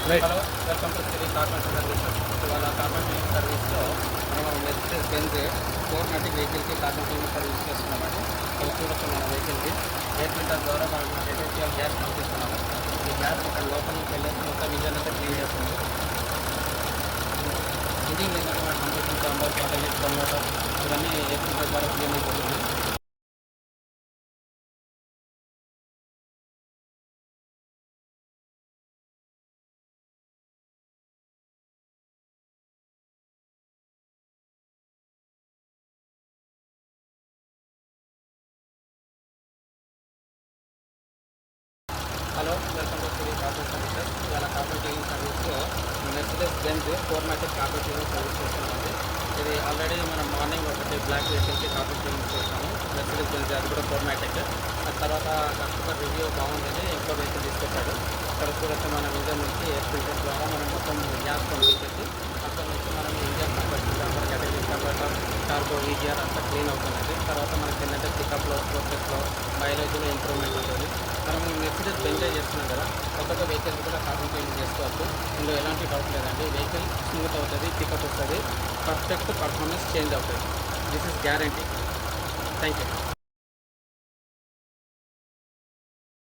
Hello, welcome to Shri carpet services. ఇవాళ carpet cleaning సర్వీస్లో మనం మెర్సిడెస్ బెంజ్ 490 వెహికల్కి కార్పెంట్ క్లీనింగ్ సర్వీస్ చేస్తున్నామండి. ఇక్కడ చూడొచ్చు మన వెహికల్కి ఎయిర్ ఫిల్టర్ ద్వారా మనం ఎసెన్షియల్ గ్యాస్ పంపిస్తున్నాము. ఈ గ్యాస్ ఇక్కడ లోపల నుంచి వెళ్ళేసి మొత్తం ఇంజన్ అయితే క్లీన్ చేస్తుంది. ఇంజిన్ ఏంటంటే మన కంప్యూటర్ ఛాంబర్, క్యాటలిస్ట్, కన్వర్టర్ ఇవన్నీ ఎయిర్ ఫిల్టర్ ద్వారా క్లీన్ అయిపోతుంది. Hello, welcome to Shri carpet services. ఇవాళ కార్పెంట్ క్లీనింగ్ సర్వీస్లో Mercedes Benz 490 carpet cleaning service చేస్తున్నామండి. ఇది ఆల్రెడీ మనం మార్నింగ్ ఒకటి బ్లాక్ వెహికల్కి కార్పెంట్ క్లీనింగ్ చేస్తాము. మెర్సిడెస్ బెంజ్ అది కూడా 490. ఆ తర్వాత కస్టమర్ రివ్యూ బాగుందని ఇంకో వెహికల్ తీసుకొచ్చాడు. ఇక్కడ చూడొచ్చు మనం ఇంజన్ నుంచి ఎయిర్ ఫిల్టర్ ద్వారా మనం మొత్తం గ్యాస్ పంపించేసి అక్కడ నుంచి మనం ఇంజన్ కన్వర్టర్ కార్బో ఈజిఆర్ అంతా క్లీన్ అవుతున్నది. తర్వాత మనకి ఏంటంటే పికప్లో ప్రోసెస్లో మైలేజ్లో ఇంప్రూవ్మెంట్ ఉంటుంది. మనం మెర్సిడెస్ బెంజ్ చేస్తున్నాం కదా, కొత్తగా వెహికల్స్ కూడా కార్బన్ క్లీనింగ్ చేసుకోవచ్చు. ఇందులో ఎలాంటి డౌట్ లేదండి. వెహికల్ స్మూత్ అవుతుంది, పికప్ వస్తుంది, పర్ఫెక్ట్ పర్ఫార్మెన్స్ చేంజ్ అవుతుంది. This is guarantee. Thank you.